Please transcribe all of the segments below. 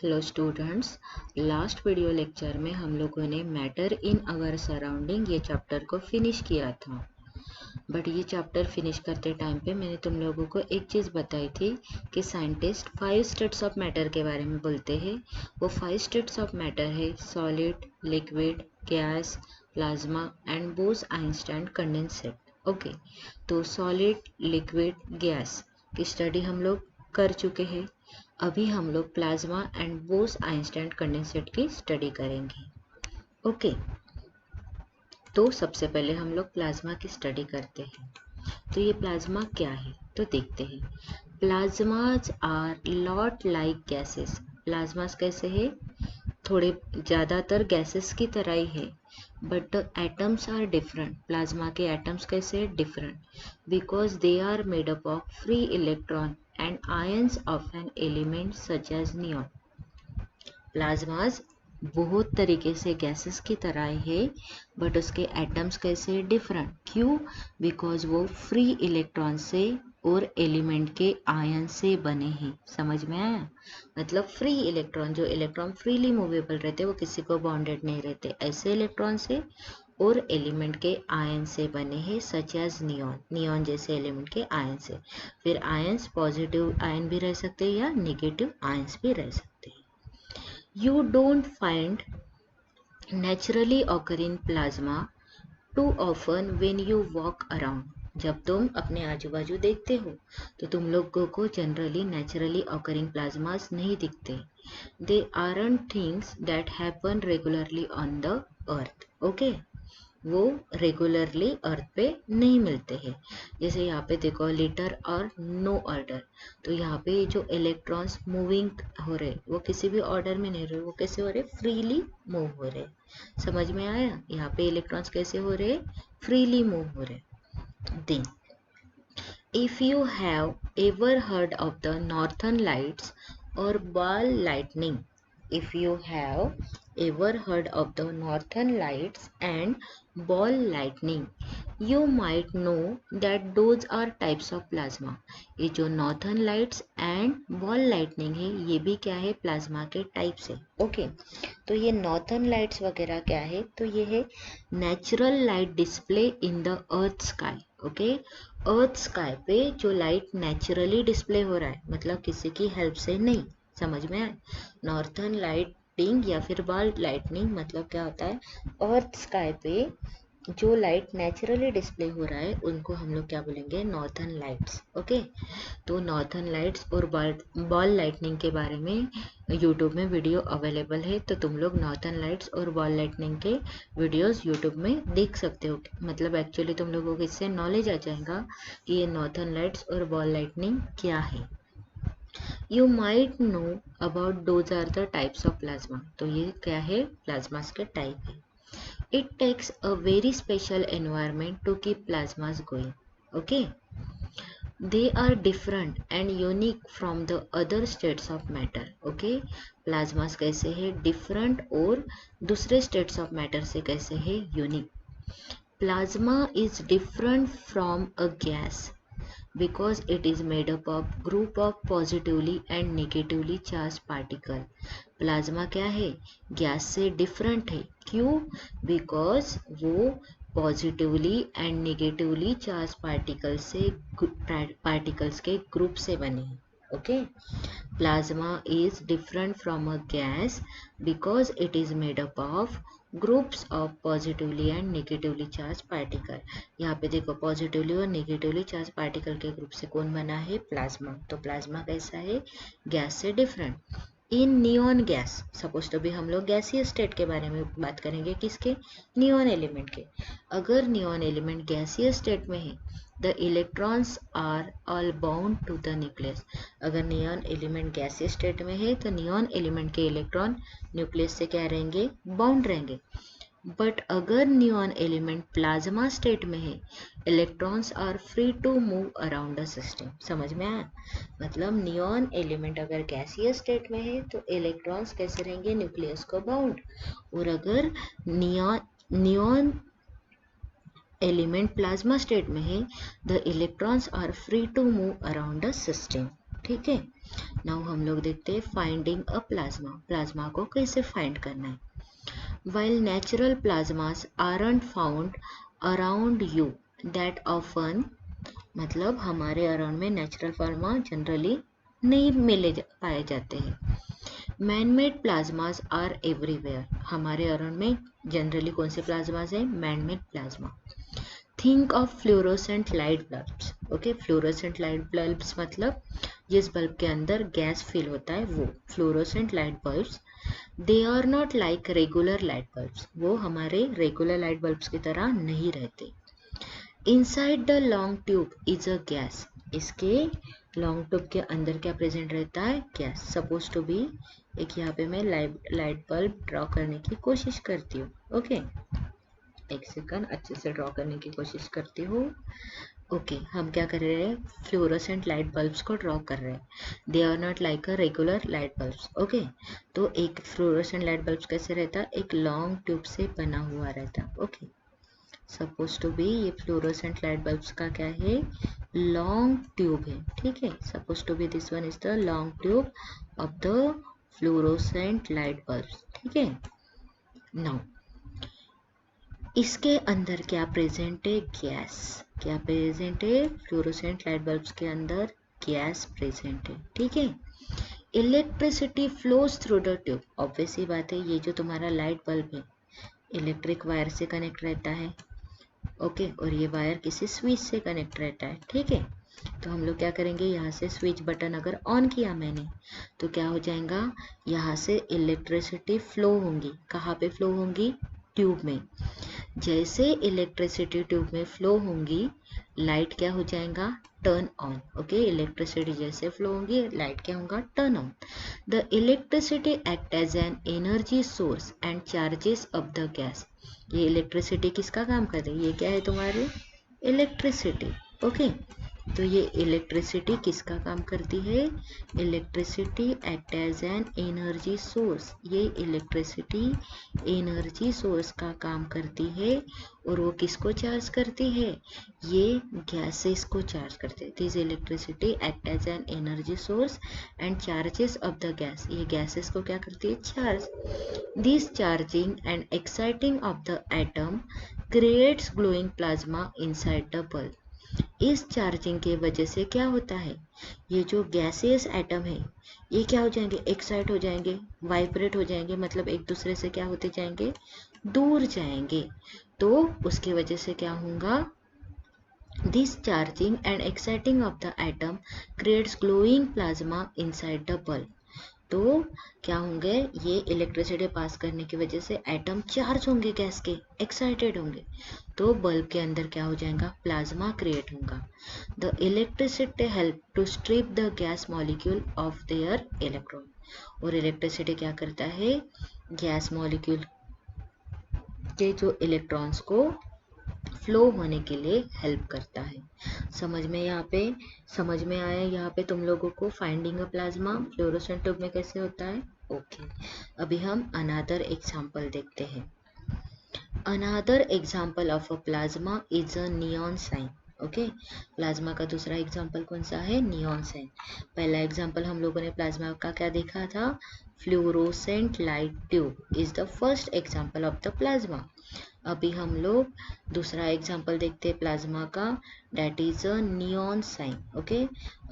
Hello students, last video lecture में हम लोगों ने मैटर इन आवर सराउंडिंग ये चैप्टर को फिनिश किया था। बट ये चैप्टर फिनिश करते टाइम पे मैंने तुम लोगों को एक चीज़ बताई थी कि साइंटिस्ट 5 स्टेट्स ऑफ मैटर के बारे में बोलते हैं। वो 5 स्टेट्स ऑफ मैटर है solid, liquid, gas, plasma and boss Einstein condensate. Okay, तो सॉलिड, लिक्विड, गैस की स्टडी हम लोग कर चुके हैं। अभी हम लोग plasma and boss Einstein condensate की स्टडी करेंगे। ओके, तो सबसे पहले हम लोग प्लाज्मा की स्टडी करते हैं। तो ये प्लाज्मा क्या है तो देखते हैं। Plasmas are lot like gases. Plasmas कैसे है? थोड़े ज़्यादातर गैसेस की तरह ही है, but the atoms are different. Plasma के एटम्स कैसे है? Different, because they are made up of free electron and ions of an element such as neon. Plasmas बहुत तरीके से गैसेस की तरह है, बट उसके एटम्स कैसे? डिफरेंट। क्यों? बिकॉज वो फ्री इलेक्ट्रॉन से और एलिमेंट के आयन से बने हैं। समझ में आया? मतलब फ्री इलेक्ट्रॉन, जो इलेक्ट्रॉन फ्रीली मूवेबल रहते वो किसी को बाउंडेड नहीं रहते, ऐसे इलेक्ट्रॉन से और एलिमेंट के आयन से बने हैं, सच एज नियॉन। नियॉन जैसे एलिमेंट के आयन से। फिर आयंस पॉजिटिव आयन भी रह सकते हैं या निगेटिव आयंस भी रह सकते हैं। You don't find naturally occurring plasma too often when you walk around. जब तुम अपने आजू बाजू देखते हो तो तुम लोगों को जनरली नेचुरली ऑकरिंग प्लाज्मास नहीं दिखते। They aren't things that happen regularly on the earth. Okay, वो रेगुलरली अर्थ पे नहीं मिलते हैं। जैसे यहाँ पे देखो लिटर और नो ऑर्डर, तो यहाँ पे जो इलेक्ट्रॉन्स मूविंग हो रहे वो किसी भी ऑर्डर में नहीं रहे, वो कैसे हो रहे? फ्रीली मूव हो रहे। समझ में आया? यहाँ पे इलेक्ट्रॉन्स कैसे हो रहे? फ्रीली मूव हो रहे। Then if you have ever heard of the northern lights और ball lightning, if you have ever heard of the northern lights and ball lightning, you might know that those are types of plasma. ये जो northern lights and ball lightning है ये भी क्या है? Plasma के types है। ओके, तो ये नॉर्थर्न लाइट्स वगैरह क्या है? तो ये है natural light display in the earth sky. Okay, earth sky पे जो लाइट नेचुरली डिस्प्ले हो रहा है, मतलब किसी की हेल्प से नहीं। समझ में आए? नॉर्थर्न लाइटिंग या फिर बॉल लाइटनिंग मतलब क्या होता है? अर्थ स्काई पे जो लाइट नेचुरली डिस्प्ले हो रहा है उनको हम लोग क्या बोलेंगे? Northern lights. ओके, तो नॉर्थर्न लाइट्स और बॉल लाइटनिंग के बारे में यूट्यूब में वीडियो अवेलेबल है, तो तुम लोग नॉर्थर्न लाइट्स और बॉल लाइटनिंग के वीडियोस यूट्यूब में देख सकते हो। मतलब एक्चुअली तुम लोगों को इससे नॉलेज आ जाएगा कि ये नॉर्थर्न लाइट्स और बॉल लाइटनिंग क्या है। You might know about those are the types of plasma. तो ये क्या है? प्लाज्मास के टाइप है। It takes a very special environment to keep plasmas going. Okay? They are different and unique from the other states of matter. Okay? Plasmas कैसे है? Different और दूसरे स्टेट्स ऑफ मैटर से कैसे है? Unique. Plasma is different from a gas because it is made up of group of positively and negatively charged particle. Plasma क्या है? Gas से डिफरेंट है। क्यों? बिकॉज वो positively and negatively charge particles के ग्रुप से बने हैं। Okay, plasma is different from a gas because it is made up of groups of positively and negatively charge particle. यहाँ पे देखो पॉजिटिवली और नेगेटिवली चार्ज पार्टिकल के ग्रुप से कौन बना है? प्लाज्मा। तो प्लाज्मा कैसा है? गैस से डिफरेंट। इन नियॉन गैस, सपोज तो भी हम लोग गैसीय स्टेट के बारे में बात करेंगे, किसके? नियॉन एलिमेंट के। अगर नियॉन एलिमेंट गैसीय स्टेट में है, the electrons are all bound to the nucleus. अगर नियॉन एलिमेंट गैसीय स्टेट में है तो नियॉन एलिमेंट के इलेक्ट्रॉन न्यूक्लियस से क्या रहेंगे? बाउंड रहेंगे। बट अगर नियॉन एलिमेंट प्लाज्मा स्टेट में है, electrons are free to move around the system. समझ में आया? मतलब नियॉन एलिमेंट अगर गैसीय स्टेट में है तो इलेक्ट्रॉन्स कैसे रहेंगे? न्यूक्लियस को बाउंड। और अगर नियॉन एलिमेंट प्लाज्मा स्टेट में है, the electrons are free to move around the system. ठीक है। नाउ हम लोग देखते हैं फाइंडिंग अ प्लाज्मा, प्लाज्मा को कैसे फाइंड करना है। While natural plasmas aren't found around you that often, मतलब हमारे अराउंड में नेचुरल प्लाज्मा जनरली नहीं पाए जाते हैं। Man made plasmas are everywhere, हमारे अराउंड में जनरली कौन से प्लाज्मास हैं? Man made plasma. Think of fluorescent light bulbs, okay. Fluorescent light bulbs मतलब जिस बल्ब के अंदर गैस फिल होता है वो fluorescent light bulbs. They are not like regular light bulbs, वो हमारे रेगुलर लाइट बल्ब्स की तरह नहीं रहते। Inside the long tube is a gas, इसके लॉन्ग ट्यूब के अंदर क्या प्रेजेंट रहता है? गैस। सपोज टू बी, एक यहाँ पे मैं लाइट बल्ब ड्रॉ करने की कोशिश करती हूँ, ओके। एक सेकंड, अच्छे से ड्रॉ करने की कोशिश करती हूँ, ओके। हम क्या कर रहे हैं? फ्लोरोसेंट लाइट बल्ब्स को ड्रॉ कर रहे हैं। They are not like a regular light bulbs, okay. तो एक फ्लोरोसेंट लाइट बल्ब कैसे रहता? एक लॉन्ग ट्यूब से बना हुआ रहता, ओके। सपोज टू बी, ये फ्लोरोसेंट लाइट बल्ब्स का क्या है? लॉन्ग ट्यूब है, ठीक है। Suppose to be this one is the long tube of the fluorescent light bulbs, ठीक है। नाउ इसके अंदर क्या प्रेजेंट है? गैस। क्या प्रेजेंट है? फ्लोरोसेंट लाइट बल्ब्स के अंदर गैस प्रेजेंट है, ठीक है। Electricity flows through the tube, obvious सी बात है, ये जो तुम्हारा लाइट बल्ब है इलेक्ट्रिक वायर से कनेक्ट रहता है, ओके। और ये वायर किसी स्विच से कनेक्ट रहता है, ठीक है। तो हम लोग क्या करेंगे? यहाँ से स्विच बटन अगर ऑन किया मैंने तो क्या हो जाएगा? यहाँ से इलेक्ट्रिसिटी फ्लो होंगी। कहाँ पे फ्लो होंगी? ट्यूब में। जैसे इलेक्ट्रिसिटी ट्यूब में फ्लो होंगी, लाइट क्या हो जाएगा? Turn on, okay. इलेक्ट्रिसिटी जैसे फ्लो होंगी, लाइट क्या होगा? Turn on. The electricity act as an energy source and charges up the gas, ये इलेक्ट्रिसिटी किसका काम कर रही है? ये क्या है तुम्हारी? Electricity, okay. तो ये इलेक्ट्रिसिटी किसका काम करती है? Electricity act as an energy source, ये इलेक्ट्रिसिटी एनर्जी सोर्स का काम करती है। और वो किसको चार्ज करती है? ये गैसेस को चार्ज करते हैं। This electricity act as an energy source and charges off the gas, ये गैसेस को क्या करती है? Charge. This charging and exciting of the atom creates glowing plasma inside the bulb. इस चार्जिंग के वजह से क्या होता है? ये जो गैसियस एटम है ये क्या हो जाएंगे? एक्साइट हो जाएंगे, वाइब्रेट हो जाएंगे, मतलब एक दूसरे से क्या होते जाएंगे? दूर जाएंगे। तो उसकी वजह से क्या होगा? This charging and exciting of the atom creates glowing plasma inside the bulb. तो क्या होंगे? ये इलेक्ट्रिसिटी पास करने की वजह से एटम चार्ज होंगे, गैस के एक्साइटेड होंगे, तो बल्ब के अंदर क्या हो जाएगा? प्लाज्मा क्रिएट होगा। The electricity help to strip the gas molecule of their electron, और इलेक्ट्रिसिटी क्या करता है? गैस मॉलिक्यूल के जो इलेक्ट्रॉन्स को फ्लो होने के लिए हेल्प करता है। समझ में समझ में आया यहाँ पे तुम लोगों को finding a plasma fluorescent tube में कैसे होता है, ओके। अभी हम अनदर एग्जांपल देखते हैं। Another example of a plasma is a neon sign, okay. Plasma का दूसरा एग्जांपल कौन सा है? Neon sign. पहला एग्जांपल हम लोगों ने प्लाज्मा का क्या देखा था? Fluorescent light tube is the first example of the plasma. अभी हम लोग दूसरा एग्जांपल देखते हैं प्लाज्मा का, that is a neon sign, okay.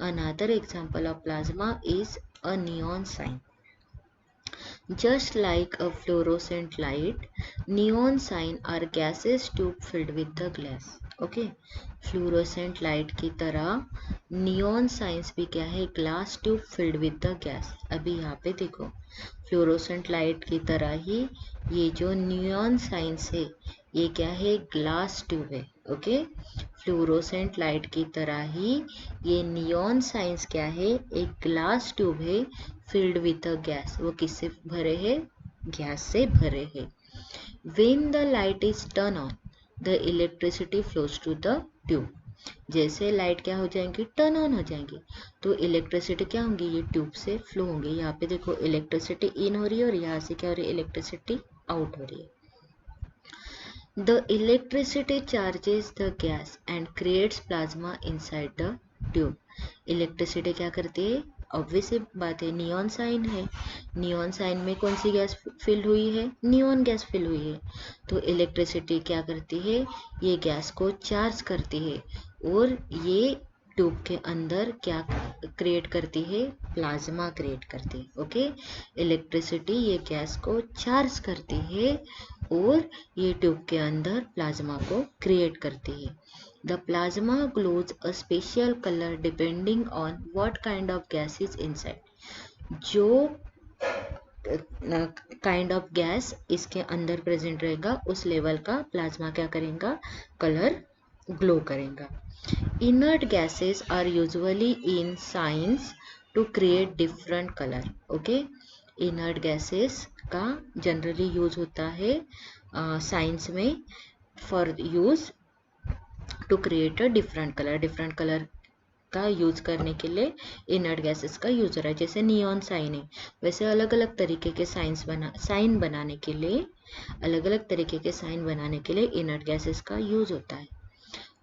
Another example of plasma is a neon sign. Just like a fluorescent light, neon sign are gaseous tube filled with the glass. Okay, fluorescent light की तरह neon signs भी क्या है? Glass tube filled with the gas. अभी यहाँ पे देखो, fluorescent light की तरह ही ये जो neon signs है ये क्या है? ग्लास ट्यूब है, ओके। फ्लोरोसेंट लाइट की तरह ही ये नियॉन साइंस क्या है? एक ग्लास ट्यूब है फिल्ड विथ अ गैस, वो किससे भरे है? गैस से भरे है। When the light is turn on the electricity flows to the tube, जैसे लाइट क्या हो जाएंगी? टर्न ऑन हो जाएंगी, तो इलेक्ट्रिसिटी क्या होंगी? ये ट्यूब से फ्लो होंगी। यहाँ पे देखो इलेक्ट्रिसिटी इन हो रही है और यहाँ से क्या हो रही है? इलेक्ट्रिसिटी आउट हो रही है। The electricity charges the gas and creates plasma inside the tube. Electricity क्या करती है? ऑब्वियस बात है, नियॉन साइन है। नियॉन साइन में कौन सी गैस फिल हुई है? नियॉन गैस फिल हुई है। तो इलेक्ट्रिसिटी क्या करती है? ये गैस को चार्ज करती है और ये ट्यूब के अंदर क्या क्रिएट करती है? प्लाज्मा क्रिएट करती है। ओके, इलेक्ट्रिसिटी ये गैस को चार्ज करती है और ये ट्यूब के अंदर प्लाज्मा को क्रिएट करती है। The plasma glows a special color depending on what kind of gas is inside. जो काइंड ऑफ गैस इसके अंदर प्रेजेंट रहेगा उस लेवल का प्लाज्मा क्या करेगा? कलर ग्लो करेगा। Inert gases are usually in signs to create different color. Okay, inert gases का जनरली यूज होता है साइंस में for use to create a different colour का यूज करने के लिए इनर्ट गैसेस का यूज हो रहा है। जैसे नियॉन साइन है, वैसे अलग अलग तरीके के साइन बनाने के लिए अलग अलग तरीके के साइन बनाने के लिए इनर्ट गैसेस का यूज होता है।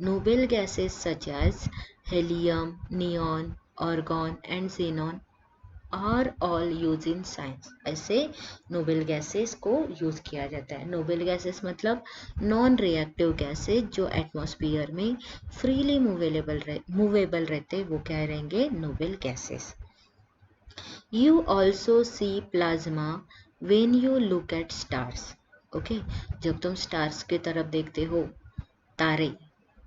Noble gases such as helium, neon, argon and xenon are all use in science. ऐसे नोबल गैसेस को यूज किया जाता है। नोबल गैसेस मतलब नॉन रिएक्टिव गैसेस जो एटमॉस्फेयर में फ्रीली मूवेबल रहते, वो क्या रहेंगे? Noble gases. You also see plasma when you look at stars. Okay, जब तुम स्टार्स की तरफ देखते हो, तारे,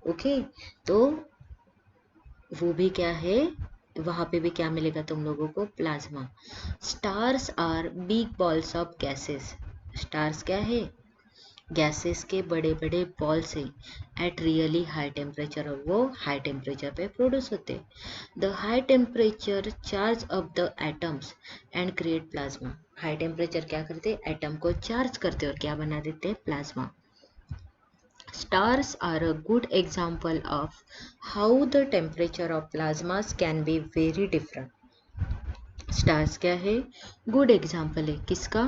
ओके, तो वो भी क्या है? वहां पे भी क्या मिलेगा तुम लोगों को? Plasma. Stars are big balls of gases. Stars क्या है? गैसेस के बड़े बड़े बॉल्स है एट रियली हाई टेम्परेचर, और वो हाई टेम्परेचर पे प्रोड्यूस होते हैं। The high temperature charge up the atoms and create plasma. High temperature क्या करते? एटम को चार्ज करते और क्या बना देते? Plasma. Stars are a good example of how the temperature of plasmas can be very different. Stars क्या है? Good example है किसका?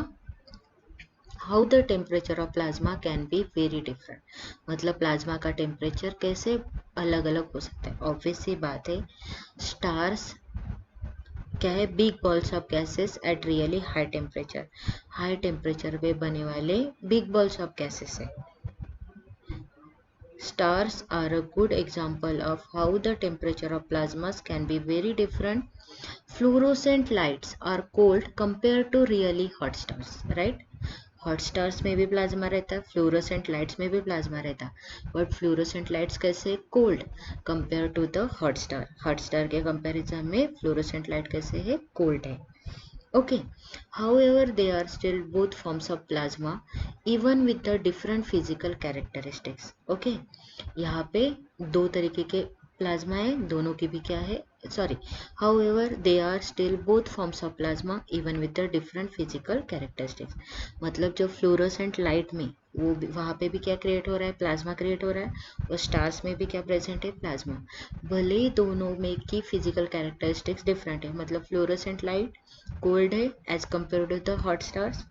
How the temperature of plasma can be very different. मतलब प्लाज्मा का टेम्परेचर कैसे अलग अलग हो सकता है। ऑब्वियस सी बात है, स्टार्स क्या है? Big balls of gases at really high temperature. High temperature पे बने वाले बिग बॉल्स ऑफ गैसेस है। Stars are a good example of how the temperature of plasmas can be very different. Fluorescent lights are cold compared to really hot stars, right? Hot stars में भी plasma रहता है, fluorescent lights में भी plasma रहता है, but fluorescent lights कैसे? Cold compare to the hot star. Hot star के कंपैरिजन में फ्लोरोसेंट लाइट कैसे है? कोल्ड है। Okay, however, they are still both forms of plasma, even with the different physical characteristics. Okay, यहाँ पे दो तरीके के प्लाज्मा है, दोनों की भी क्या है? Sorry, however, they are still both forms of plasma, even with the different physical characteristics. मतलब जो फ्लोरोसेंट लाइट में वो वहाँ पे भी क्या क्रिएट हो रहा है? प्लाज्मा क्रिएट हो रहा है, और स्टार्स में भी क्या प्रेजेंट है? प्लाज्मा। भले ही दोनों में की फिजिकल कैरेक्टरिस्टिक्स डिफरेंट है, मतलब फ्लोरोसेंट लाइट कोल्ड है as compare to the hot stars,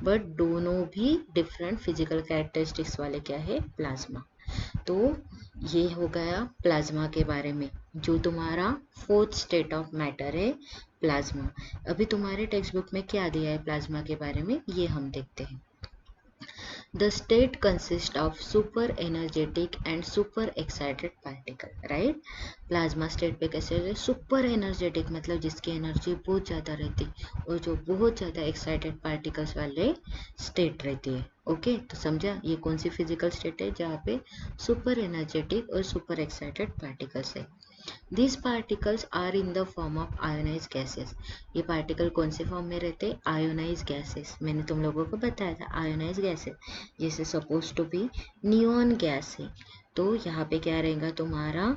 but दोनों भी डिफरेंट फिजिकल कैरेक्टरिस्टिक्स वाले क्या है? प्लाज्मा। तो ये हो गया प्लाज्मा के बारे में, जो तुम्हारा फोर्थ स्टेट ऑफ मैटर है, प्लाज्मा। अभी तुम्हारे टेक्स्ट बुक में क्या दिया है प्लाज्मा के बारे में, ये हम देखते हैं। The state consists of super energetic and super excited particle, right? Plasma state पे कैसे रहते? सुपर एनर्जेटिक मतलब जिसकी एनर्जी बहुत ज़्यादा रहती और जो बहुत ज़्यादा एक्साइटेड पार्टिकल्स वाले स्टेट रहती है। ओके, तो समझा ये कौन सी फिजिकल स्टेट है जहाँ पे सुपर एनर्जेटिक और सुपर एक्साइटेड पार्टिकल्स है। These particles are in the form of ionized gases. ये पार्टिकल कौन से फॉर्म में रहते हैं? Ionize gases. मैंने तुम लोगों को बताया था आयोनाइज गैसेस, जैसे suppose to be neon gas है, तो यहाँ पे क्या रहेगा तुम्हारा?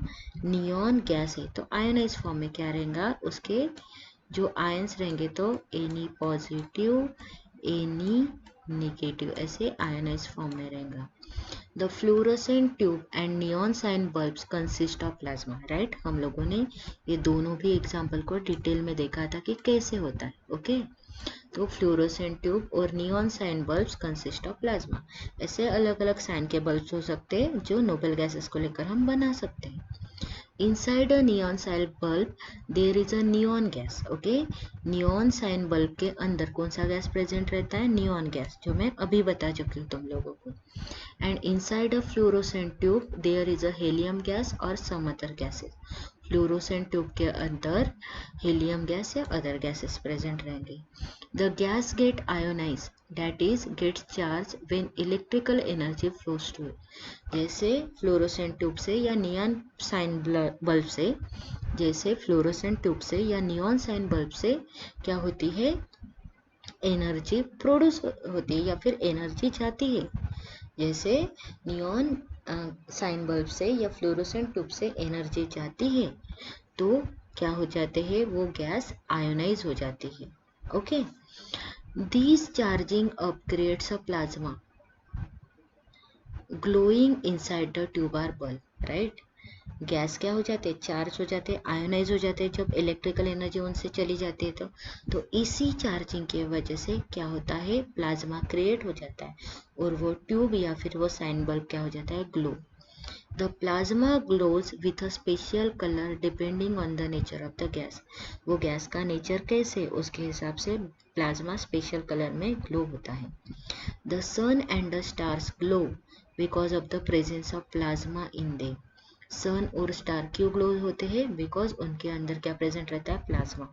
नियॉन गैस है, तो आयोनाइज फॉर्म में क्या रहेगा? उसके जो आयंस रहेंगे तो एनी पॉजिटिव एनी नेगेटिव, ऐसे आयोनाइज फॉर्म में रहेगा। The fluorescent tube and neon sign bulbs consist of plasma, right? हम लोगों ने ये दोनों भी एग्जाम्पल को डिटेल में देखा था कि कैसे होता है। ओके, तो फ्लोरोसेंट ट्यूब और neon sign bulbs consist of plasma. ऐसे अलग अलग साइन के बल्ब्स हो सकते हैं जो नोबल गैसेस को लेकर हम बना सकते हैं। Inside a neon sign bulb there is a neon gas. Okay, neon sign bulb के अंदर कौन सा गैस प्रेजेंट रहता है? नियॉन गैस, जो मैं अभी बता चुकी हूँ तुम लोगों को. And inside a fluorescent tube there is a helium gas और some other gases. Fluorescent tube के अंदर हीलियम गैस या अदर गैसेस प्रेजेंट रहेंगे. The gas get ionize, that is gets charge when electrical energy flows to it. जैसे fluorescent tube से या neon sign bulb से, जैसे फ्लोरोसेंट ट्यूब से या नियॉन साइन बल्ब से क्या होती है? एनर्जी प्रोड्यूस होती है या फिर एनर्जी जाती है. जैसे नियॉन साइन बल्ब से या फ्लोरोसेंट ट्यूब से एनर्जी जाती है तो क्या हो जाते हैं? वो गैस आयोनाइज हो जाती है. Okay, this charging up creates a plasma glowing inside the tube or bulb. Right, gas क्या हो जाते हैं? चार्ज हो जाते हैं, आयोनाइज हो जाते हैं जब इलेक्ट्रिकल एनर्जी उनसे चली जाती है. तो इसी चार्जिंग की वजह से क्या होता है? प्लाज्मा क्रिएट हो जाता है और वो ट्यूब या फिर वो साइन बल्ब क्या हो जाता है? Glow. The plasma glows with a special colour depending on the nature of the gas. वो गैस का नेचर कैसे, उसके हिसाब से प्लाज्मा स्पेशल कलर में ग्लो होता है. The sun and the stars glow because of the presence of plasma in they. Sun और स्टार क्यों ग्लो होते हैं? बिकॉज उनके अंदर क्या प्रेजेंट रहता है? प्लाज्मा.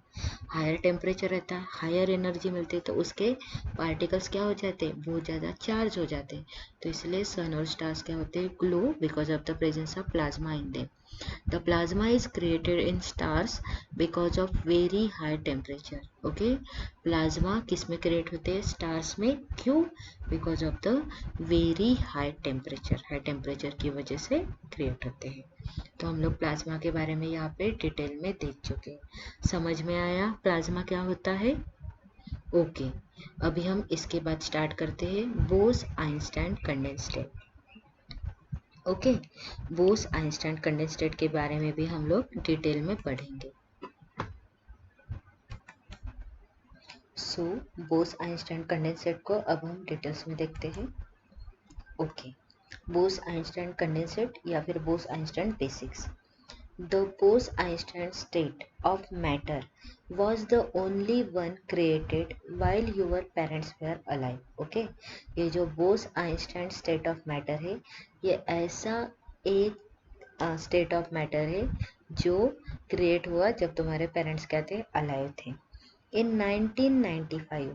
हायर टेम्परेचर रहता है, हायर एनर्जी मिलती है तो उसके पार्टिकल्स क्या हो जाते हैं? बहुत ज़्यादा चार्ज हो जाते हैं. तो इसलिए सन और स्टार्स क्या होते हैं? Glow because of the presence of plasma in them. The plasma is created in stars because of very high temperature. Okay, plasma किस में क्रिएट होते हैं? स्टार्स में. क्यों? Because of the very high temperature. High temperature की वजह से create होते हैं. तो हम लोग प्लाज्मा के बारे में यहाँ पे डिटेल में देख चुके हैं. समझ में आया प्लाज्मा क्या होता है? ओके, अभी हम इसके बाद स्टार्ट करते हैं Bose Einstein condensed. Okay, Bose Einstein condensate के बारे में भी हम लोग डिटेल में पढ़ेंगे. सो बोस आइंस्टाइन कंडेंसेट को अब हम डिटेल्स में देखते हैं. ओके, बोस आइंस्टाइन कंडेंसेट या फिर Bose Einstein basics. The Bose Einstein state of matter was the only one created while your parents were alive. Okay, ये जो Bose Einstein state of matter है, ये ऐसा एक स्टेट ऑफ मैटर है जो क्रिएट हुआ जब तुम्हारे पेरेंट्स क्या थे? अलाइव थे. In 1995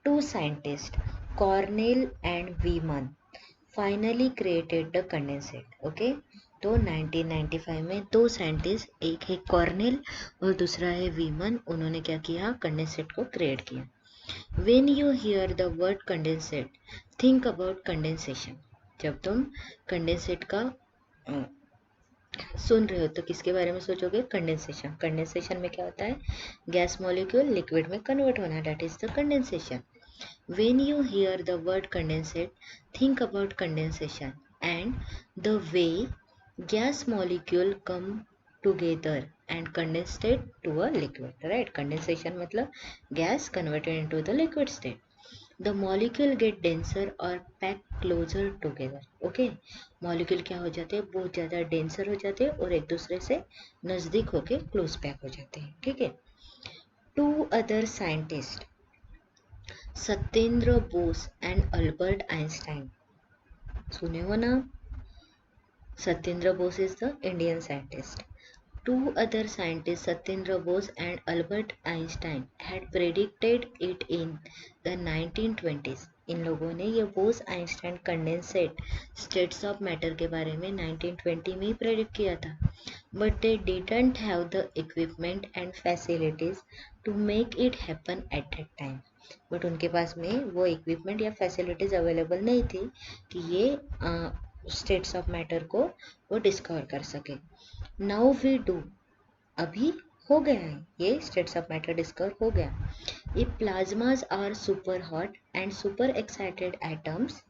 two scientist Cornell and Wieman finally created the condensate. Okay, तो 1995 में दो साइंटिस्ट, एक है कॉर्नेल और दूसरा है वीमन, उन्होंने क्या किया? कंडेंसेट को क्रिएट किया. When you hear the word condensate think about condensation. जब तुम कंडेंसेट का सुन रहे हो तो किसके बारे में सोचोगे? कंडेंसेशन. कंडेंसेशन में क्या होता है? गैस मॉलिक्यूल लिक्विड में कन्वर्ट होना, that is the condensation. When you hear the word condensate think about condensation and the way gas molecule come together and condensate to a liquid. Right, condensation मतलब gas converted into the liquid state. The molecule get denser or pack closer together. Okay, molecule क्या हो जाते हैं? बहुत ज़्यादा denser हो जाते हैं और एक दूसरे से नज़दीक होके क्लोज पैक हो जाते हैं. ठीक है. Two other scientist Satyendra Bose and Albert Einstein. सुने हो ना? Satyendra Bose is the Indian scientist. Two other scientists, Satyendra Bose and Albert Einstein, had predicted it in the 1920s. इन लोगों ने ये Bose Einstein condensate states of matter के बारे में 1920 में ही प्रेडिक्ट किया था. But they didn't have the equipment and facilities to make it happen at that time. But उनके पास में वो इक्विपमेंट या फैसिलिटीज अवेलेबल नहीं थी कि ये स्टेट्स ऑफ मैटर को वो डिस्कवर कर सके. नाउ वी डू, अभी हो गया है, ये स्टेट्स ऑफ मैटर डिस्कवर हो गया. If plasmas are super hot and super excited atoms,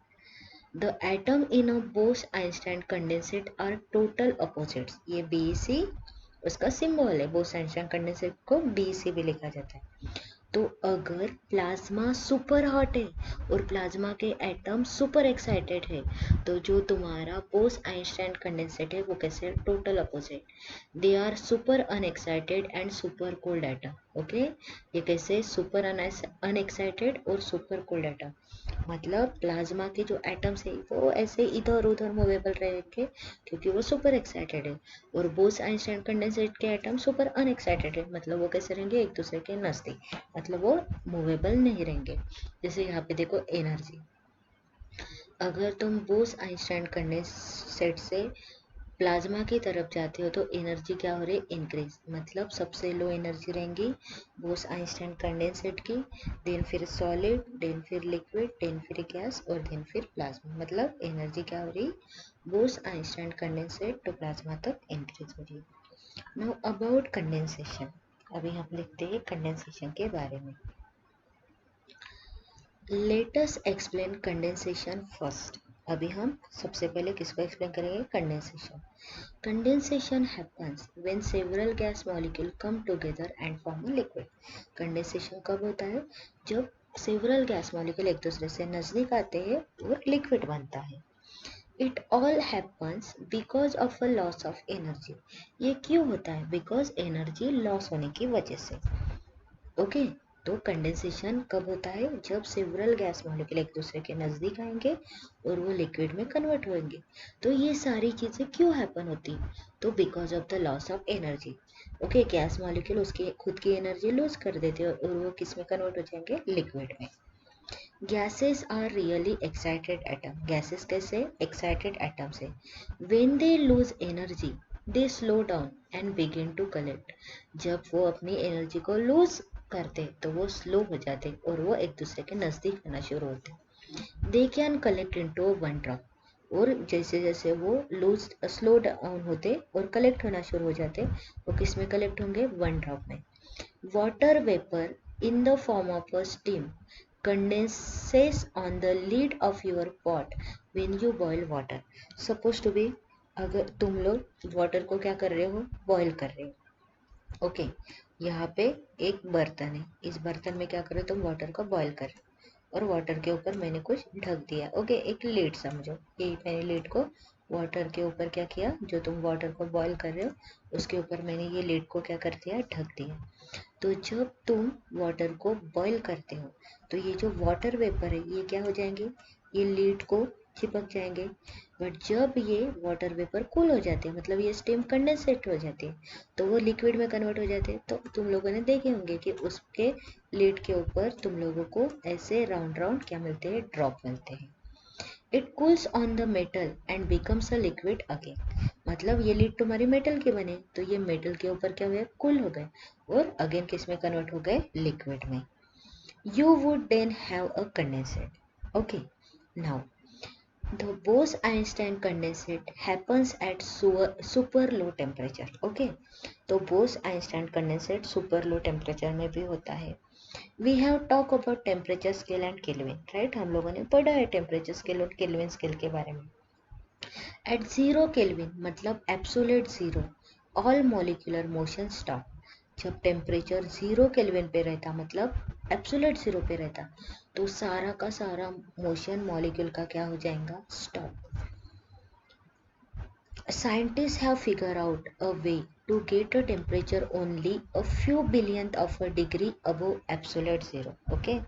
the atom in a Bose Einstein condensate are total opposites. ये BC उसका सिंबल है. बोस आइंस्टाइन कंडेंसेट को BC भी लिखा जाता है. तो अगर प्लाज्मा सुपर हॉट है और प्लाज्मा के एटम सुपर एक्साइटेड है, तो जो तुम्हारा बोस आइंस्टाइन कंडेंसेट है वो कैसे, total opposite. They are super unexcited and super cold atom. Okay, ये कैसे, सुपर अनएक्साइटेड और सुपर कोल्ड एटम। मतलब प्लाज्मा के जो एटम्स है वो ऐसे इधर उधर मूवेबल रहेंगे क्योंकि वो सुपर एक्साइटेड है, और बोस आइंस्टाइन कंडेंसेट के एटम सुपर अनएक्साइटेड है, मतलब वो कैसे रहेंगे, एक दूसरे के नजदीक, मतलब वो मूवेबल नहीं रहेंगे। जैसे यहाँ पे देखो एनर्जी, अगर तुम बोस आइंस्टाइन कंडेंसेट से प्लाज्मा की तरफ जाते हो तो एनर्जी क्या हो रही है, इंक्रीज, मतलब सबसे लो एनर्जी रहेंगी बोस आइंस्टाइन कंडेंसेट की, देन फिर सॉलिड, देन फिर लिक्विड, देन फिर गैस और देन फिर प्लाज्मा, मतलब एनर्जी क्या हो रही, Bose Einstein condensate to plasma तक इंक्रीज हो रही है। नाउ अबाउट कंडेंसेशन, अभी हम लिखते हैं कंडेंसेशन के बारे में। Let us explain condensation first. अभी हम सबसे पहले किसको एक्सप्लेन करेंगे, condensation. Condensation happens when several gas molecule come together and form a liquid. Condensation कब होता है, जब सेवरल गैस मॉलिक्यूल एक दूसरे से नजदीक आते हैं और लिक्विड बनता है। It all happens because of a loss of energy. ये क्यों होता है, बिकॉज एनर्जी लॉस होने की वजह से। ओके, तो कंडेंसेशन कब होता है, जब सेवरल गैस मॉलिक्यूल एक दूसरे के नजदीक आएंगे और वो लिक्विड में कन्वर्ट होंगे। तो ये सारी चीजें क्यों हैपन होती, तो because of the loss of energy. Okay, gas molecule उसकी खुद की एनर्जी लूज कर देते हैं और वो किस में कन्वर्ट हो जाएंगे, लिक्विड में। Gases are really excited atom. Gases कैसे, एक्साइटेड एटम से। When they lose energy they slow down and begin to collect. जब वो अपनी एनर्जी को लूज करते तो वो स्लो हो जाते और वो एक दूसरे के नजदीक आना शुरू होते। They can collect into one drop. और जैसे जैसे वो लूज स्लो डाउन होते और कलेक्ट होना शुरू हो जाते, वो किस में कलेक्ट होंगे, वन ड्रॉप में। Water vapour in the form of a steam condenses on the lid of your pot when you boil water. Supposed to be, अगर तुम लोग वाटर को क्या कर रहे हो, बॉईल कर रहे हो। ओके, यहाँ पे एक बर्तन है, इस बर्तन में क्या कर रहे हो, तुम वाटर को बॉईल कर रहे हो और वाटर के ऊपर मैंने कुछ ढक दिया। ओके, एक लीड समझो, ये मैंने लीड को वाटर के ऊपर क्या किया, जो तुम वाटर को बॉईल कर रहे हो उसके ऊपर मैंने ये लीड को क्या कर दिया, ढक दिया। तो जब तुम वाटर को बॉईल करते हो तो ये जो वाटर वेपर है ये क्या हो जाएंगे, ये लीड को चिपक जाएंगे। बट जब ये वाटर वेपर कूल हो जाते हैं, मतलब ये स्टीम कंडेंसेट हो जाती है, तो वो लिक्विड में कन्वर्ट हो जाते हैं। तो तुम लोगों ने देखे होंगे कि उसके लीड के ऊपर तुम लोगों को ऐसे राउंड राउंड क्या मिलते हैं, ड्रॉप मिलते हैं। It cools on the metal and becomes a liquid again. मतलब ये लीड तुम्हारी मेटल के बने तो ये मेटल के ऊपर क्या हुए, कूल हो गए और अगेन किस में कन्वर्ट हो गए, लिक्विड में। You would then have a condensate. Okay, now the Bose-Einstein condensate happens at super low temperature. Okay, तो Bose-Einstein condensate super low temperature में भी होता है। We have talk about temperature scale and Kelvin, right? हम लोगों ने पढ़ा है टेम्परेचर स्केल और केल्विन स्केल के बारे में। एट जीरो केल्विन मतलब absolute zero, all molecular motion stop. जब टेम्परेचर जीरो केल्विन पे रहता, मतलब एब्सोल्यूट जीरो पे रहता, तो सारा का सारा मोशन मॉलिक्यूल का क्या हो जाएगा, stop. Scientists have figured out a way to get a temperature only a few billionth of a degree above absolute zero. Okay?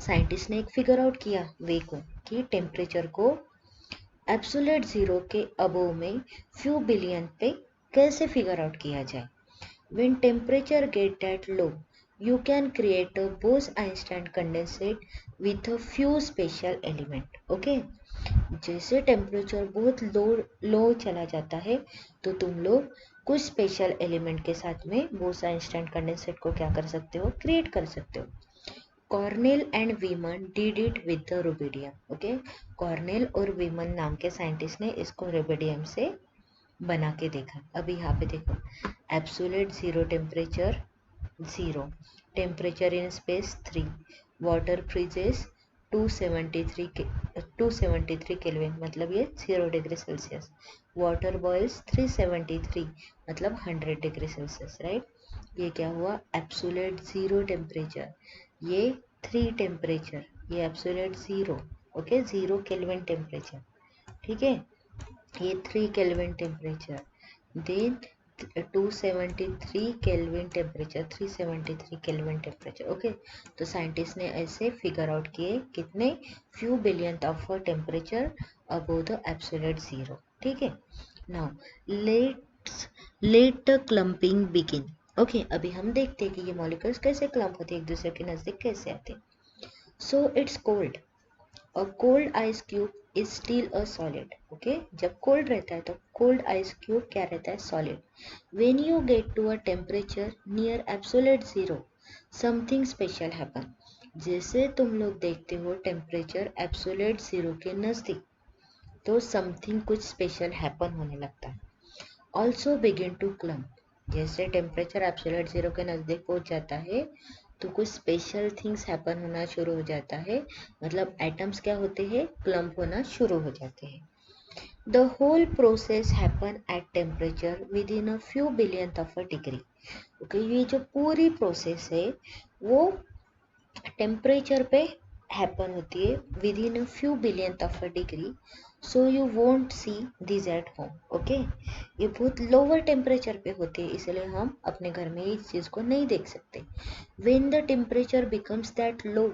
Scientist ने एक फिगर आउट किया वे को कि टेम्परेचर को एब्सोल्यूट जीरो के अबोव में फ्यू बिलियन पे कैसे फिगर आउट किया जाए। When temperature get that low, you can create a Bose-Einstein condensate with a few special element. Okay? जैसे टेम्परेचर बहुत लो चला जाता है तो तुम लोग कुछ स्पेशल एलिमेंट के साथ में बोस आइंस्टाइन कंडेंसेट को क्या कर सकते हो, क्रिएट कर सकते हो। Cornell and women did it with the rubidium. Okay, Cornell और वीमन नाम के साइंटिस्ट ने इसको रुबिडियम से बना के देखा। अभी यहाँ पे देखो, absolute zero temperature, zero temperature in space 3, water freezes 273 kelvin मतलब ये 0 डिग्री सेल्सियस, वाटर बॉइल्स 373 मतलब 100 डिग्री सेल्सियस, राइट। ये क्या हुआ, एब्सोल्यूट जीरो टेम्परेचर, ये 3 टेम्परेचर, ये absolute zero, okay 0 kelvin temperature, ठीक है, ये 3 kelvin temperature, then 273 kelvin temperature, 373 kelvin temperature, okay. तो साइंटिस्ट ने ऐसे फिगर आउट किए कितने, few billion of temperature above the absolute zero, ठीक है। Now let the clumping begin, okay. अभी हम देखते हैं कि ये मॉलिक्यूल्स कैसे क्लम्प होते हैं, एक दूसरे के नजदीक कैसे आते हैं। So it's cold, a cold ice cube is still a solid, okay. जब कोल्ड रहता है तो कोल्ड आइस क्यूब क्या रहता है, solid. When you get to a temperature near absolute zero something special happen, जैसे तुम लोग देखते हो टेम्परेचर एब्सोल्यूट जीरो के नजदीक तो समथिंग कुछ स्पेशल हैपन होने लगता है। ऑल्सो बिगिन टू क्लम्प, जैसे टेम्परेचर एब्सोल्यूट जीरो के नज़दीक पहुंच जाता है तो कुछ स्पेशल थिंग्स हैपन होना शुरू हो जाता है, मतलब एटम्स क्या होते हैं, क्लम्प होना शुरू हो जाते हैं। The whole process happen at temperature within a few billion of a degree, okay. ये जो पूरी प्रोसेस है वो टेम्परेचर पे हैपन होती है with in a few billion of a degree, so you won't see this at home, okay. ये बहुत लोअर टेम्परेचर पे होती है, इसलिए हम अपने घर में इस चीज़ को नहीं देख सकते। When the temperature becomes that low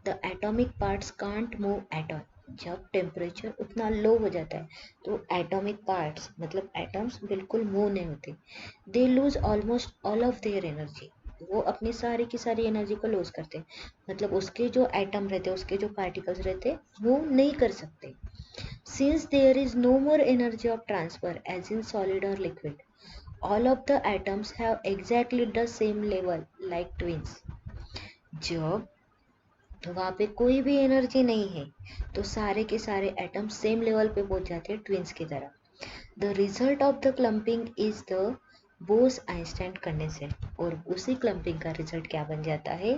the atomic parts can't move at all, जब टेम्परेचर उतना लो हो जाता है तो एटॉमिक पार्ट्स मतलब एटम्स बिल्कुल मूव नहीं होते, they lose almost all of their energy, वो अपनी सारी की सारी एनर्जी को लूज करते हैं, मतलब उसके जो एटम रहते हैं, उसके जो पार्टिकल्स रहते हैं वो नहीं कर सकते। Since there is no more energy of transfer as in solid or liquid, all of the atoms have exactly the same level like twins. जब वहाँ पे कोई भी एनर्जी नहीं है तो सारे के सारे एटम सेम लेवल पे पहुंच जाते हैं ट्विंस की तरह। The result of the clumping is the Bose Einstein condensate, और उसी क्लम्पिंग का रिजल्ट क्या बन जाता है,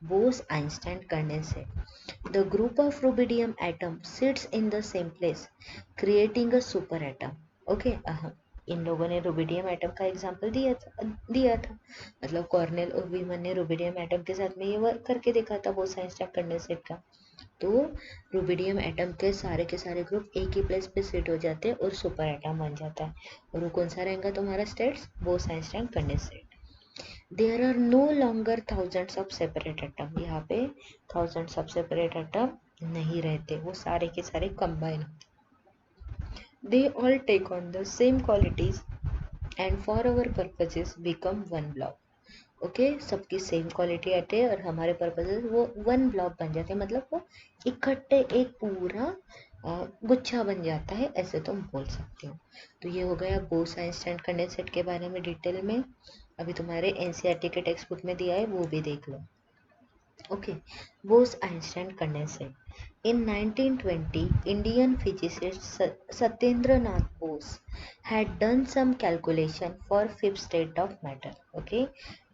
Bose Einstein condensate. The group of rubidium atom sits in the same place creating a super atom, okay. इन लोगों ने रुबिडियम एटम का एग्जाम्पल दिया था, मतलब कॉर्नेल और वीमन ने रुबिडियम एटम के साथ में ये वर्क करके देखा था बोस आइंस्टाइन कंडेंसेट का। तो रुबिडियम एटम के सारे ग्रुप एक ही प्लेस पे सेट हो जाते हैं और सुपर एटम बन जाता है, और वो कौन सा रहेगा तुम्हारा states, Bose Einstein condensate. There are no longer thousands of separate atom, यहाँ पे थाउजेंड्स ऑफ सेपरेट एटम नहीं रहते, वो सारे के सारे कंबाइन होते, they all take on the same qualities and for our purposes become one block, okay. सबकी सेम क्वालिटी आते हैं और हमारे पर्पजेस वो वन ब्लॉक बन जाते हैं, मतलब वो इकट्ठे एक पूरा गुच्छा बन जाता है, ऐसे तुम बोल सकते हो। तो ये हो गया बोस आइंस्टाइन कंडेंसेट के बारे में डिटेल में, अभी तुम्हारे एनसीईआरटी के टेक्स्ट बुक में दिया है वो भी देख लो, okay. Bose Einstein condensate, in 1920 Indian physicist Satyendra Nath Bose had done some calculation for fifth state of matter, okay।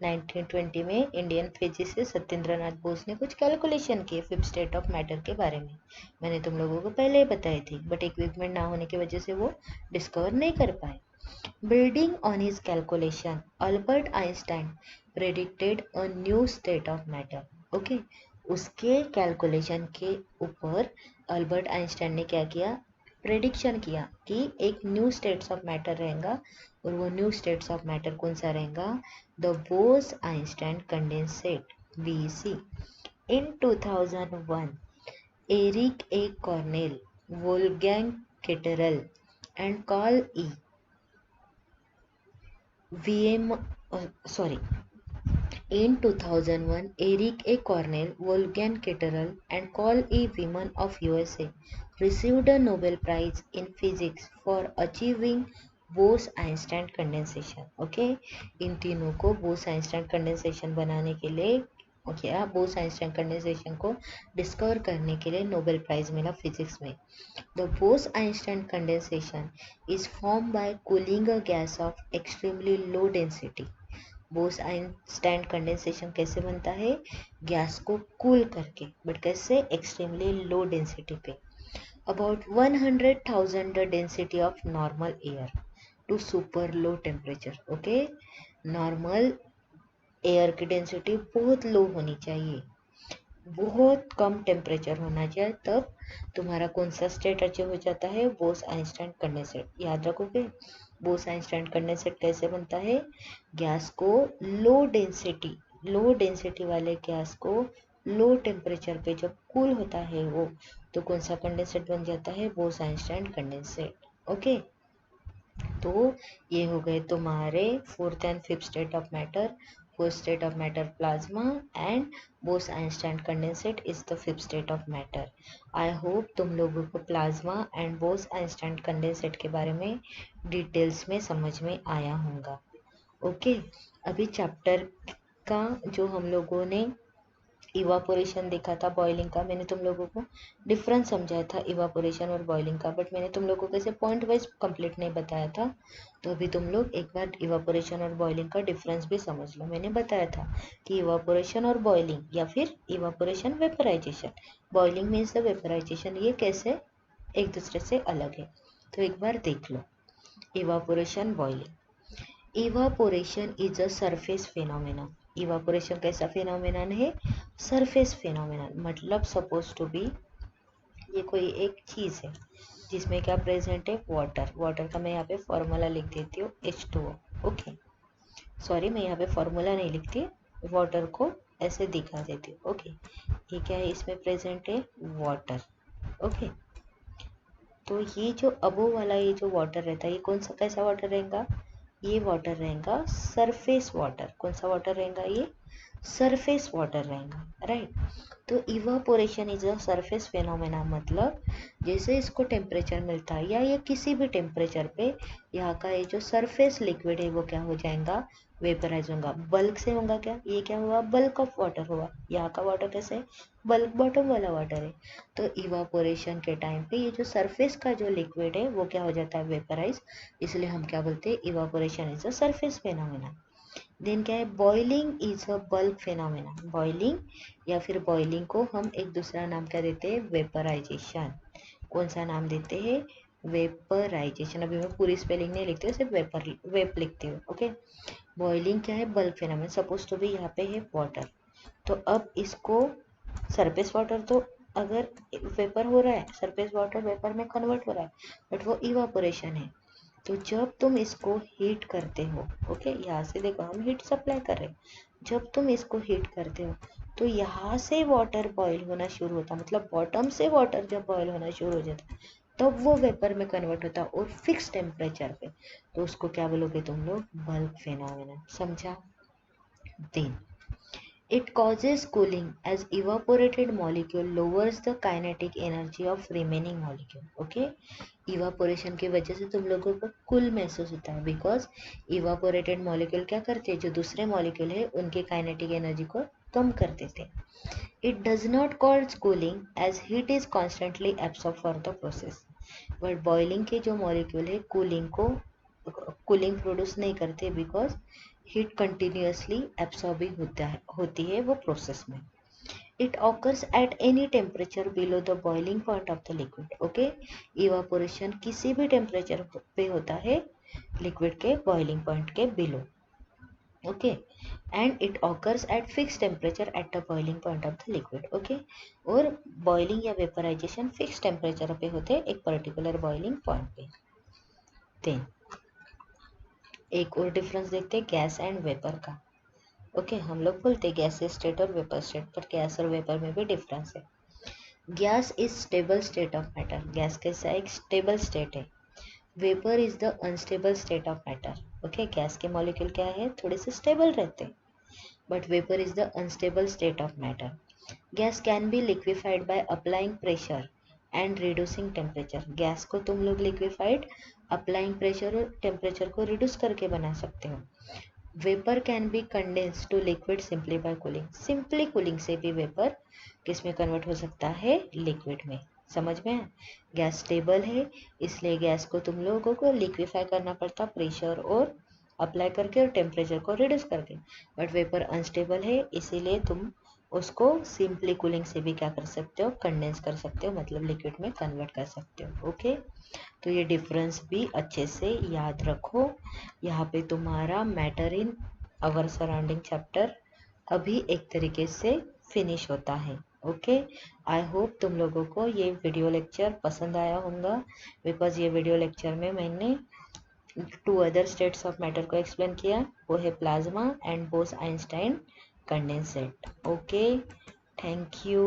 1920 में इंडियन फिजिसिस्ट सत्येंद्र नाथ बोस ने कुछ कैलकुलेशन किए फिफ्थ स्टेट ऑफ मैटर के बारे में, मैंने तुम लोगों को पहले ही बताई थी, बट इक्विपमेंट ना होने की वजह से वो डिस्कवर नहीं कर पाए। Building on his calculation Albert Einstein predicted a new state of matter, okay. उसके कैलकुलेशन के ऊपर अल्बर्ट आइंस्टाइन ने क्या किया, प्रेडिक्शन किया कि एक न्यू स्टेट्स ऑफ मैटर रहेगा, और वो न्यू स्टेट्स ऑफ मैटर कौन सा रहेगा, the Bose Einstein condensate BEC। In 2001 Eric A Cornell, Wolfgang Ketterle and Carl E Wieman In 2001, Eric A. Cornell, Wolfgang Ketterer, and Carl E. Wieman of USA received a Nobel Prize in Physics for achieving Bose-Einstein condensation. Okay, इन तीनों को Bose Einstein condensation बनाने के लिए Bose Einstein condensation को discover करने के लिए नोबेल प्राइज मिला फिजिक्स में। The Bose Einstein condensation is form by cooling a gas of extremely low density. Bose Einstein condensation कैसे बनता है, गैस को कूल करके, बट कैसे, एक्सट्रीमली लो डेंसिटी पे, about 100,000 the density of normal air to super low temperature, okay. Normal air की density बहुत लो होनी चाहिए, बहुत कम टेम्परेचर होना चाहिए, तब तुम्हारा कौन सा स्टेट अचीव हो जाता है, बोस आइंस्टाइन कंडेंसेट। याद रखोगे बोस आइंस्टाइन कंडेंसेट कैसे बनता है, गैस को लो डेंसिटी वाले गैस को लो टेम्परेचर पे जब कूल होता है वो, तो कौन सा कंडेंसेट बन जाता है, बोस आइंस्टाइन कंडेंसेट। ओके, तो ये हो गए तुम्हारे fourth and fifth state of matter. Fourth state of matter plasma and boss Einstein condensate is the fifth state of matter. I hope तुम लोगों को plasma and boss Einstein condensate के बारे में डिटेल्स में समझ में आया होगा। ओके, अभी चैप्टर का जो हम लोगों ने इवापोरेशन देखा था, बॉइलिंग का, मैंने तुम लोगों को डिफरेंस समझाया था इवापोरेशन और बॉइलिंग का, बट मैंने तुम लोगों को ऐसे पॉइंट वाइज कंप्लीट नहीं बताया था। तो अभी तुम लोग एक बार इवापोरेशन और बॉइलिंग का डिफरेंस भी समझ लो। मैंने बताया था कि इवापोरेशन और बॉइलिंग या फिर evaporation vaporization, boiling means the vaporization, ये कैसे एक दूसरे से अलग है। तो एक बार देख लो evaporation boiling. Evaporation is a surface phenomena. Evaporation कैसा फिनोमेनन है, सरफेस फिनोमेनन, मतलब सपोज टू बी ये कोई एक चीज है जिसमें क्या प्रेजेंट है, वाटर। वाटर का मैं यहाँ पे फॉर्मूला लिख देती हूँ H2O। ओके, सॉरी मैं यहाँ पे फॉर्मूला नहीं लिखती, वाटर को ऐसे दिखा देती हूँ। ओके, ये क्या है, इसमें प्रेजेंट है वाटर। ओके, तो ये जो अबो वाला ये जो वाटर रहता है, ये कौन सा कैसा वाटर रहेगा, ये वाटर रहेगा सरफेस वाटर। कौन सा वाटर रहेगा, ये सरफेस वाटर रहेगा, राइट। तो evaporation is a surface phenomena, मतलब जैसे इसको टेम्परेचर मिलता है या ये किसी भी टेम्परेचर पे यहाँ का ये जो सरफेस लिक्विड है वो क्या हो जाएगा, वेपराइज होगा। बल्क से होगा क्या, ये क्या हुआ, बल्क ऑफ वाटर हुआ। यहाँ का वाटर कैसे, बल्क बॉटम वाला वाटर है। तो इवापोरेशन के टाइम पे ये जो सरफेस का जो लिक्विड है वो क्या हो जाता है, वेपराइज, इसलिए हम क्या बोलते हैं, evaporation is a surface phenomena. Then क्या है, boiling is a bulk phenomena. Boiling या फिर बॉइलिंग को हम एक दूसरा नाम क्या देते हैं, वेपराइजेशन। कौन सा नाम देते हैं, वेपराइजेशन। अभी मैं पूरी स्पेलिंग नहीं लिखती हूँ, सिर्फ वेप लिखती हूँ। ओके, बॉइलिंग क्या है, बल्क फेनोमेना। सपोज टू भी यहाँ पे है वाटर, तो अब इसको सरफेस वाटर तो अगर वेपर हो रहा है, सरफेस वाटर वेपर में कन्वर्ट हो रहा है, बट वो इवापोरेशन है। तो जब तुम इसको हीट करते हो, ओके, यहाँ से देखो हम हीट सप्लाई कर रहे हैं, जब तुम इसको हीट करते हो तो यहाँ से वाटर बॉईल होना शुरू होता, मतलब बॉटम से वाटर जब बॉईल होना शुरू हो जाता तब वो वेपर में कन्वर्ट होता और फिक्स टेम्परेचर पे, तो उसको क्या बोलोगे तुम लोग, बल्क फेनोमेना। समझा। Then it causes cooling as evaporated molecule lowers the kinetic energy of remaining molecule. Okay, evaporation की वजह से तुम लोगों को cool महसूस होता है, because evaporated molecule क्या करते हैं, जो दूसरे molecule है उनके kinetic energy को कम कर देते हैं। It does not cause cooling as heat is constantly absorbed for the process. But boiling के जो molecule है कूलिंग प्रोड्यूस नहीं करते, बिकॉज हीट कंटिन्यूसली एब्सॉर्बिंग होती है वो प्रोसेस में। It occurs at any temperature below the boiling point of the liquid. Okay, evaporation किसी भी टेम्परेचर पे होता है लिक्विड के बॉइलिंग पॉइंट के below. Okay, and it occurs eight fix temperature at the boiling point of the liquid. Okay, और boiling या vaporisation fix temperature पे होते हैं एक पर्टिकुलर बॉइलिंग पॉइंट पे। देन एक और डिफरेंस देखते हैं गैस एंड वेपर का। ओके, हम लोग बोलते हैं गैस स्टेट और वेपर स्टेट, पर गैस और वेपर में भी डिफरेंस है। Gas is stable state of matter. Gas कैसा एक स्टेबल स्टेट है। Vapour is the unstable state of matter. Okay, gas के मॉलिक्यूल क्या है, थोड़े से स्टेबल रहते हैं, but vapour is the unstable state of matter. Gas can be liquefied by applying pressure and reducing temperature. Gas को तुम लोग लिक्विफाइड अप्लाइंग प्रेशर और टेम्परेचर को रिड्यूस करके बना सकते हो। Vapour can be condense to liquid simply by cooling. Simply cooling से भी वेपर किस में कन्वर्ट हो सकता है, लिक्विड में। समझ में है, गैस स्टेबल है इसलिए गैस को तुम लोगों को लिक्विफाई करना पड़ता प्रेशर और अप्लाई करके और टेम्परेचर को रिड्यूस करके, बट वेपर अनस्टेबल है इसीलिए तुम उसको सिंपली कूलिंग से भी क्या कर सकते हो, कंडेंस कर सकते हो, मतलब लिक्विड में कन्वर्ट कर सकते हो। ओके, तो ये डिफरेंस भी अच्छे से याद रखो। यहाँ पे तुम्हारा matter in our surrounding chapter अभी एक तरीके से फिनिश होता है। ओके, आई होप तुम लोगों को ये वीडियो लेक्चर पसंद आया होगा, बिकॉज ये वीडियो लेक्चर में मैंने 2 अदर स्टेट्स ऑफ मैटर को एक्सप्लेन किया, वो है plasma and boss Einstein condensate. Okay, thank you.